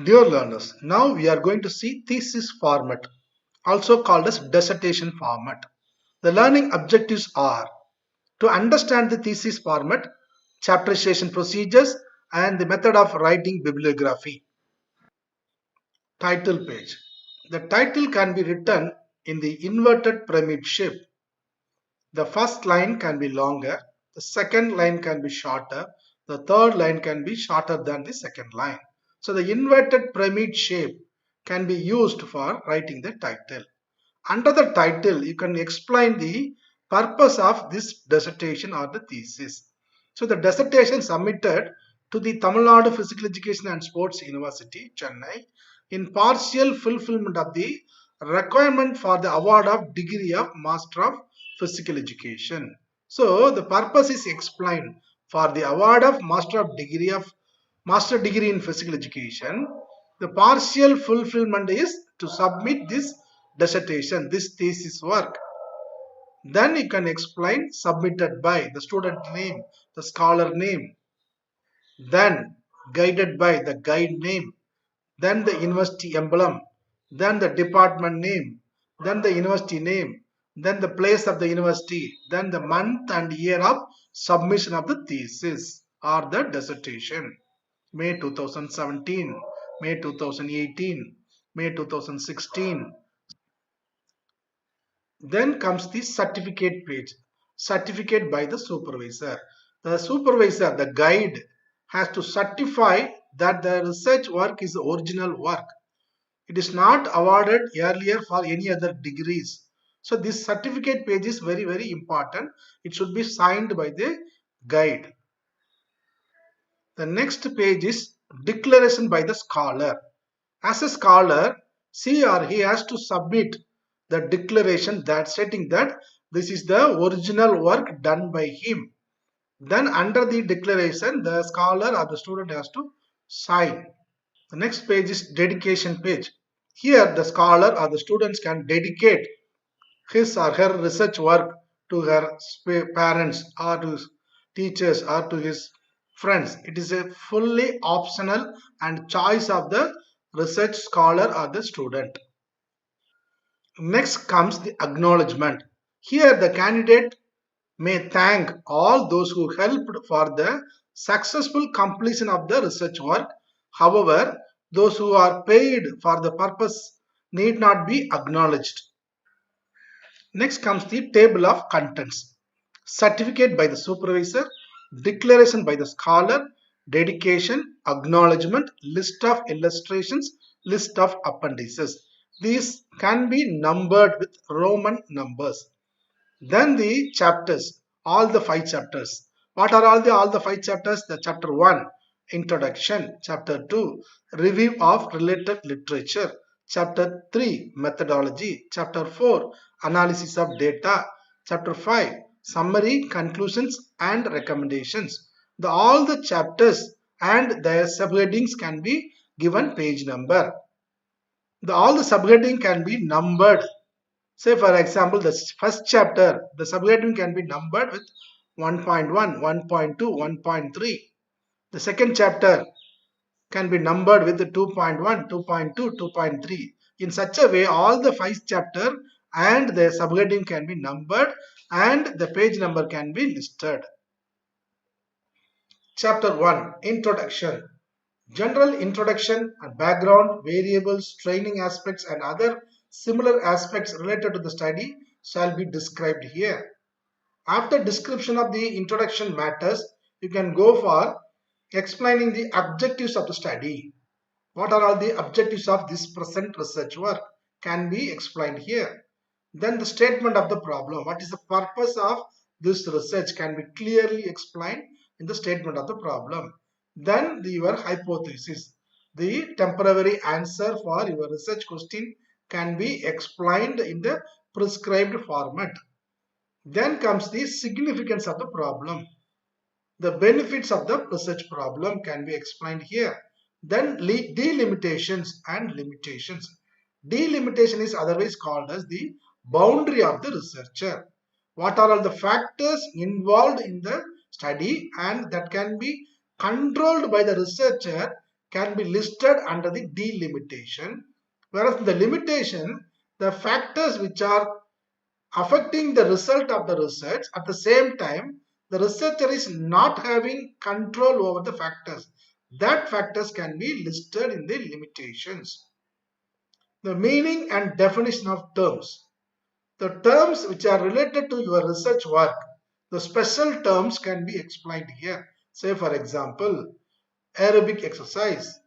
Dear learners, now we are going to see thesis format, also called as dissertation format. The learning objectives are to understand the thesis format, chapterization procedures, and the method of writing bibliography. Title page. The title can be written in the inverted pyramid shape. The first line can be longer, the second line can be shorter, the third line can be shorter than the second line. So the inverted pyramid shape can be used for writing the title. Under the title, you can explain the purpose of this dissertation or the thesis. So the dissertation submitted to the Tamil Nadu Physical Education and Sports University, Chennai, in partial fulfillment of the requirement for the award of degree of Master of Physical Education. So the purpose is explained for the award of Master Degree in Physical Education. The partial fulfillment is to submit this dissertation, this thesis work. Then you can explain submitted by the student name, the scholar name, then guided by the guide name, then the university emblem, then the department name, then the university name, then the place of the university, then the month and year of submission of the thesis or the dissertation. May 2017, May 2018, May 2016. Then comes the certificate page, certificate by the supervisor. The supervisor, the guide, has to certify that the research work is the original work. It is not awarded earlier for any other degrees. So this certificate page is very, very important. It should be signed by the guide. The next page is declaration by the scholar. As a scholar, she or he has to submit the declaration that stating that this is the original work done by him. Then under the declaration, the scholar or the student has to sign. The next page is dedication page. Here the scholar or the students can dedicate his or her research work to her parents or to teachers or to his friends. It is a fully optional and choice of the research scholar or the student. Next comes the acknowledgement. Here the candidate may thank all those who helped for the successful completion of the research work. However, those who are paid for the purpose need not be acknowledged. Next comes the table of contents. Certificate by the supervisor, declaration by the scholar, dedication, acknowledgement, list of illustrations, list of appendices. These can be numbered with Roman numbers. Then the chapters, all the 5 chapters. What are all the 5 chapters? The chapter 1, introduction. Chapter 2, review of related literature. Chapter 3, methodology. Chapter 4, analysis of data. Chapter 5, summary, conclusions and recommendations. All the chapters and their subheadings can be given page number. All the subheading can be numbered. Say for example, the first chapter, the subheading can be numbered with 1.1, 1.2, 1.3. The second chapter can be numbered with 2.1, 2.2, 2.3. In such a way, all the 5 chapter and the subheading can be numbered and the page number can be listed. Chapter 1, Introduction. General introduction and background, variables, training aspects and other similar aspects related to the study shall be described here. After description of the introduction matters, you can go for explaining the objectives of the study. What are all the objectives of this present research work can be explained here. Then the statement of the problem. What is the purpose of this research can be clearly explained in the statement of the problem. Then your hypothesis. The temporary answer for your research question can be explained in the prescribed format. Then comes the significance of the problem. The benefits of the research problem can be explained here. Then delimitations and limitations. Delimitation is otherwise called as the boundary of the researcher. What are all the factors involved in the study and that can be controlled by the researcher can be listed under the delimitation, whereas in the limitation, the factors which are affecting the result of the research, at the same time the researcher is not having control over the factors. That factors can be listed in the limitations. The meaning and definition of terms. The terms which are related to your research work, the special terms can be explained here. Say for example, aerobic exercise,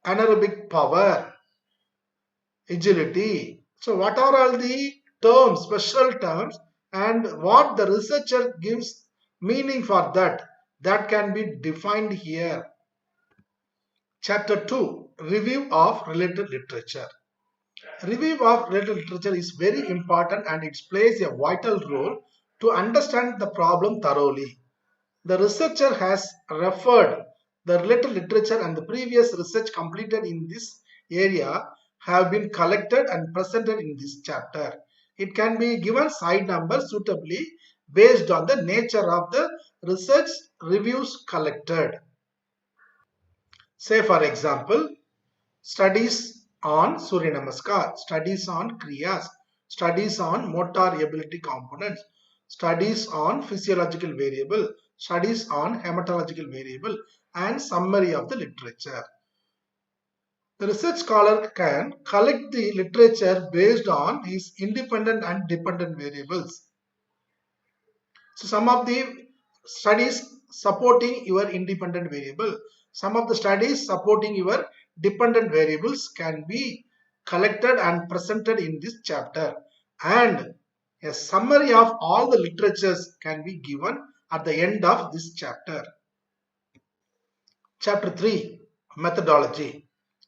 anaerobic power, agility. So what are all the terms, special terms, and what the researcher gives meaning for that, that can be defined here. Chapter 2, Review of Related Literature. Review of related literature is very important and it plays a vital role to understand the problem thoroughly. The researcher has referred the related literature and the previous research completed in this area have been collected and presented in this chapter. It can be given side number suitably based on the nature of the research reviews collected. Say for example, studies on Surya Namaskar, studies on Kriyas, studies on motor ability components, studies on physiological variable, studies on hematological variable, and summary of the literature. The research scholar can collect the literature based on his independent and dependent variables. So some of the studies supporting your independent variable, some of the studies supporting your dependent variables can be collected and presented in this chapter, and a summary of all the literatures can be given at the end of this chapter. Chapter 3, Methodology.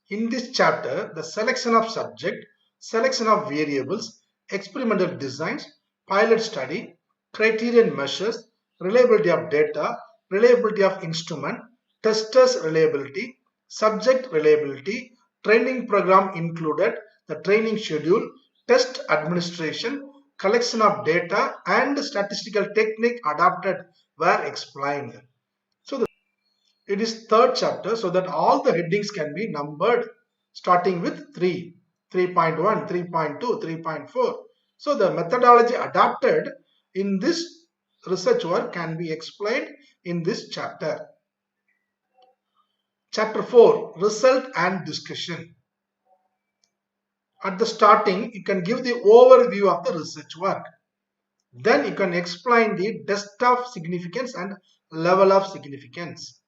In this chapter, the selection of subject, selection of variables, experimental designs, pilot study, criterion measures, reliability of data, reliability of instrument, testers reliability, subject reliability, training program included, the training schedule, test administration, collection of data, and statistical technique adopted were explained. So it is third chapter, so that all the headings can be numbered starting with 3, 3.1, 3.2, 3.4. So the methodology adopted in this research work can be explained in this chapter. Chapter 4, Result and Discussion. At the starting, you can give the overview of the research work. Then you can explain the depth of significance and level of significance.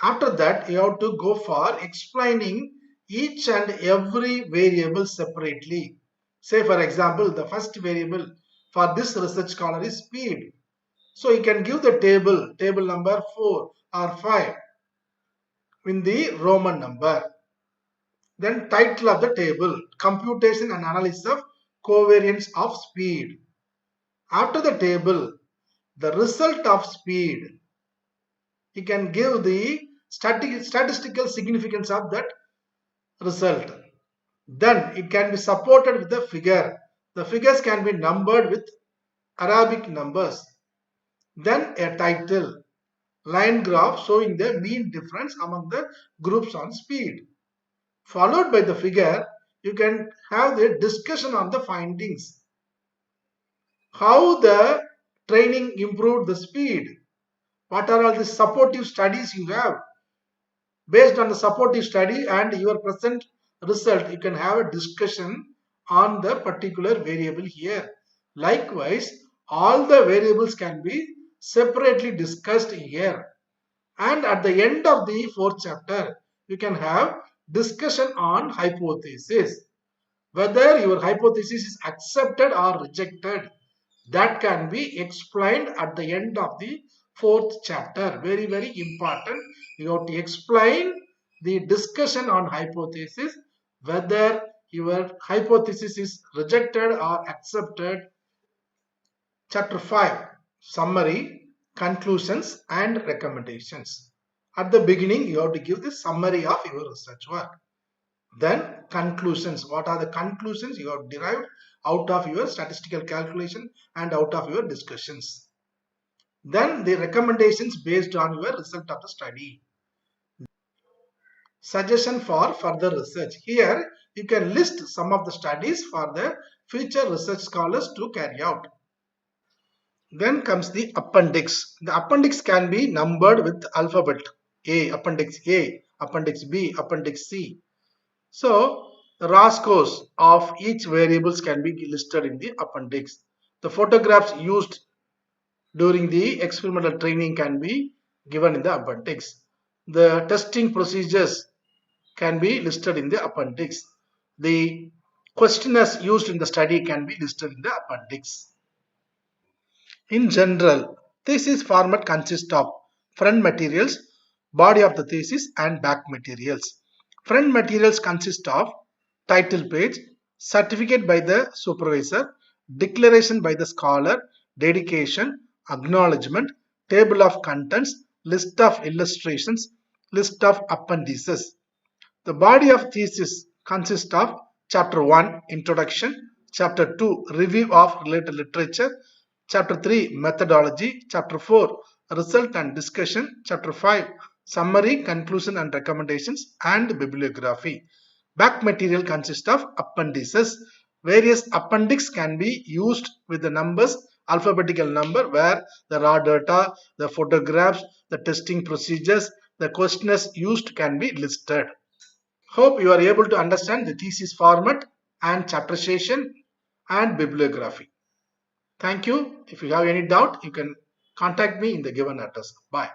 After that, you have to go for explaining each and every variable separately. Say for example, the first variable for this research scholar is speed. So you can give the table number 4 or 5 in the Roman number. Then title of the table, computation and analysis of covariance of speed. After the table, the result of speed. You can give the statistical significance of that result. Then it can be supported with the figure. The figures can be numbered with Arabic numbers. Then a title, line graph showing the mean difference among the groups on speed. Followed by the figure, you can have the discussion on the findings. How the training improved the speed. What are all the supportive studies you have? Based on the supportive study and your present result, you can have a discussion on the particular variable here. Likewise, all the variables can be separately discussed here. And at the end of the fourth chapter, you can have discussion on hypothesis. Whether your hypothesis is accepted or rejected, that can be explained at the end of the fourth chapter. Very, very important. You have to explain the discussion on hypothesis, whether your hypothesis is rejected or accepted. Chapter 5, Summary, Conclusions and Recommendations. At the beginning, you have to give the summary of your research work. Then conclusions. What are the conclusions you have derived out of your statistical calculation and out of your discussions? Then the recommendations based on your result of the study. Suggestion for further research. Here you can list some of the studies for the future research scholars to carry out. Then comes the appendix. The appendix can be numbered with alphabet. Appendix A, Appendix B, Appendix C. So the raw scores of each variables can be listed in the appendix. The photographs used during the experimental training can be given in the appendix. The testing procedures can be listed in the appendix. The questionnaires used in the study can be listed in the appendix. In general, thesis format consists of front materials, body of the thesis and back materials. Front materials consist of title page, certificate by the supervisor, declaration by the scholar, dedication, acknowledgement, table of contents, list of illustrations, list of appendices. The body of thesis consists of Chapter 1 Introduction, Chapter 2 Review of related literature, Chapter 3 Methodology, Chapter 4 Result and Discussion, Chapter 5 Summary, Conclusion and Recommendations, and Bibliography. Back material consists of appendices. Various appendix can be used with the numbers, alphabetical number, where the raw data, the photographs, the testing procedures, the questionnaires used can be listed. Hope you are able to understand the thesis format and chapterization and bibliography. Thank you. If you have any doubt, you can contact me in the given address. Bye.